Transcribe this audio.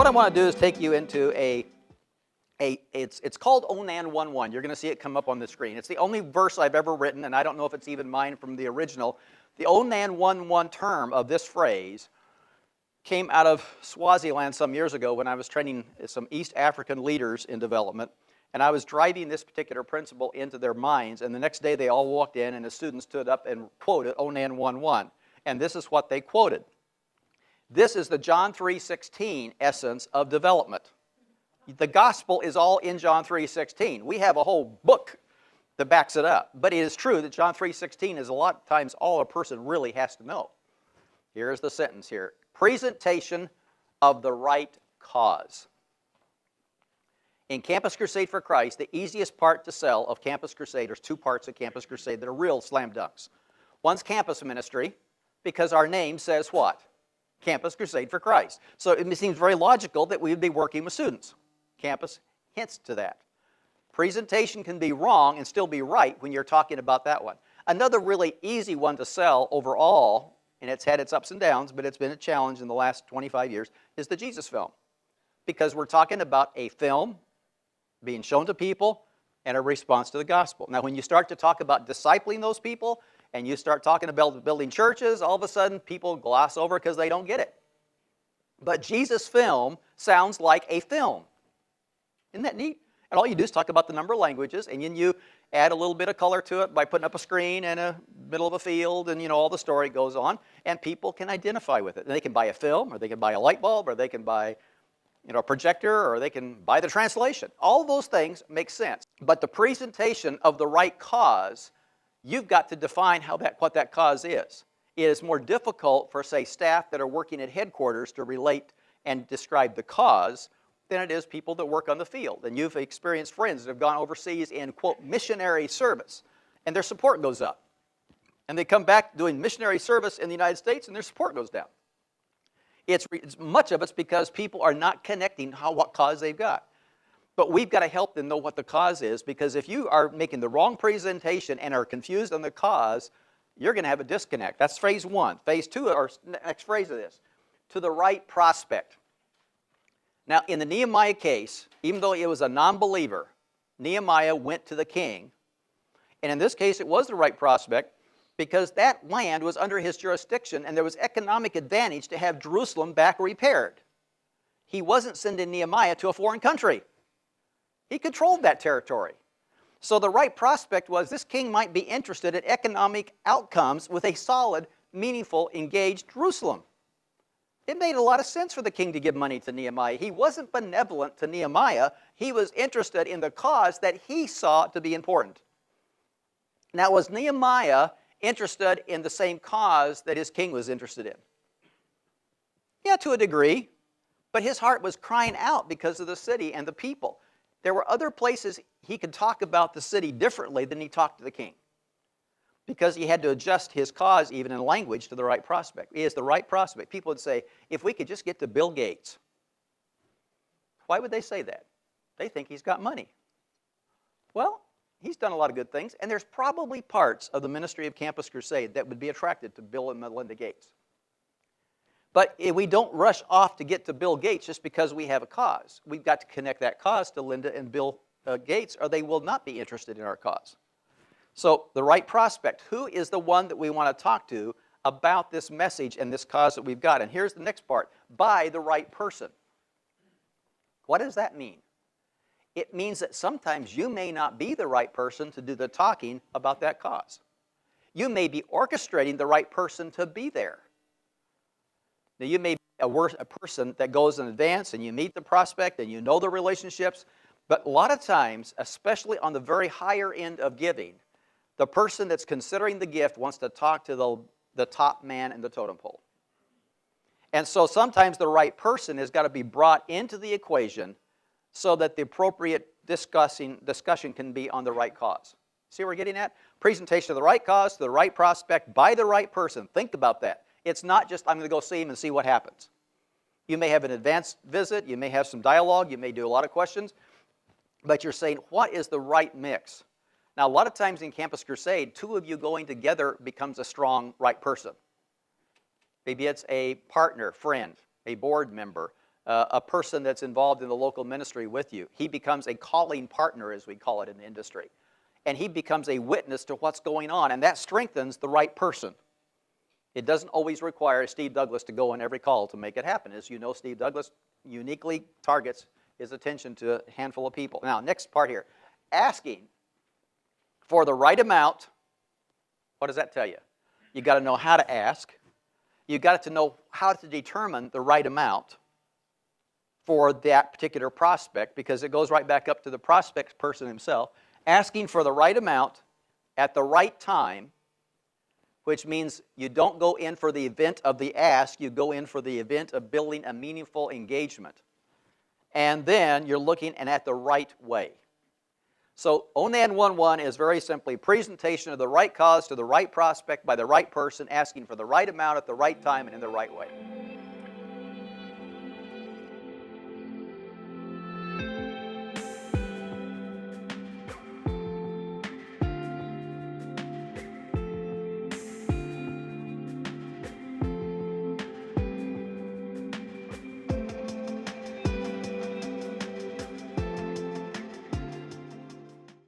What I want to do is take you into it's called Onan 1:1. You're going to see it come up on the screen. It's the only verse I've ever written, and I don't know if it's even mine from the original. The Onan 1:1 term of this phrase came out of Swaziland some years ago when I was training some East African leaders in development, and I was driving this particular principle into their minds, and the next day they all walked in, and the students stood up and quoted Onan 1:1, and this is what they quoted. This is the John 3:16 essence of development. The gospel is all in John 3:16. We have a whole book that backs it up, but it is true that John 3:16 is a lot of times all a person really has to know. Here's the sentence here. Presentation of the right cause. In Campus Crusade for Christ, the easiest part to sell of Campus Crusade, there's two parts of Campus Crusade that are real slam dunks. One's campus ministry, because our name says what? Campus Crusade for Christ. So it seems very logical that we would be working with students. Campus hints to that. Presentation can be wrong and still be right when you're talking about that one. Another really easy one to sell overall, and it's had its ups and downs, but it's been a challenge in the last 25 years, is the Jesus film. Because we're talking about a film being shown to people and a response to the gospel. Now, when you start to talk about discipling those people, and you start talking about building churches, all of a sudden people gloss over because they don't get it. But Jesus' film sounds like a film. Isn't that neat? And all you do is talk about the number of languages, and then you add a little bit of color to it by putting up a screen in the middle of a field, and all the story goes on, and people can identify with it. And they can buy a film, or they can buy a light bulb, or they can buy a projector, or they can buy the translation. All those things make sense. But the presentation of the right cause, you've got to define what that cause is. It is more difficult for, say, staff that are working at headquarters to relate and describe the cause than it is people that work on the field. And you've experienced friends that have gone overseas in, quote, missionary service, and their support goes up. And they come back doing missionary service in the United States, and their support goes down. Much of it's because people are not connecting what cause they've got. But we've got to help them know what the cause is, because if you are making the wrong presentation and are confused on the cause, you're going to have a disconnect. That's phase one. Phase two, or next phrase of this, to the right prospect. Now, in the Nehemiah case, even though it was a non-believer, Nehemiah went to the king. And in this case, it was the right prospect because that land was under his jurisdiction, and there was economic advantage to have Jerusalem back repaired. He wasn't sending Nehemiah to a foreign country. He controlled that territory. So the right prospect was this king might be interested in economic outcomes with a solid, meaningful, engaged Jerusalem. It made a lot of sense for the king to give money to Nehemiah. He wasn't benevolent to Nehemiah. He was interested in the cause that he saw to be important. Now, was Nehemiah interested in the same cause that his king was interested in? Yeah, to a degree. But his heart was crying out because of the city and the people. There were other places he could talk about the city differently than he talked to the king, because he had to adjust his cause even in language to the right prospect. He is the right prospect. People would say, if we could just get to Bill Gates. Why would they say that? They think he's got money. Well, he's done a lot of good things, and there's probably parts of the ministry of Campus Crusade that would be attracted to Bill and Melinda Gates. But we don't rush off to get to Bill Gates just because we have a cause. We've got to connect that cause to Linda and Bill Gates, or they will not be interested in our cause. So the right prospect, who is the one that we want to talk to about this message and this cause that we've got? And here's the next part, by the right person. What does that mean? It means that sometimes you may not be the right person to do the talking about that cause. You may be orchestrating the right person to be there. Now, you may be a person that goes in advance and you meet the prospect and you know the relationships, but a lot of times, especially on the very higher end of giving, the person that's considering the gift wants to talk to the top man in the totem pole. And so sometimes the right person has got to be brought into the equation so that the appropriate discussion can be on the right cause. See what we're getting at? Presentation of the right cause to the right prospect by the right person. Think about that. It's not just, I'm going to go see him and see what happens. You may have an advanced visit. You may have some dialogue. You may do a lot of questions. But you're saying, what is the right mix? Now, a lot of times in Campus Crusade, two of you going together becomes a strong right person. Maybe it's a partner, friend, a board member, a person that's involved in the local ministry with you. He becomes a calling partner, as we call it in the industry. And he becomes a witness to what's going on, and that strengthens the right person. It doesn't always require Steve Douglas to go on every call to make it happen. As you know, Steve Douglas uniquely targets his attention to a handful of people. Now, next part here. Asking for the right amount, what does that tell you? You've got to know how to ask. You've got to know how to determine the right amount for that particular prospect, because it goes right back up to the prospect person himself. Asking for the right amount at the right time, which means you don't go in for the event of the ask, you go in for the event of building a meaningful engagement. And then you're looking and at the right way. So ONAN 1.1 is very simply presentation of the right cause to the right prospect by the right person, asking for the right amount at the right time and in the right way.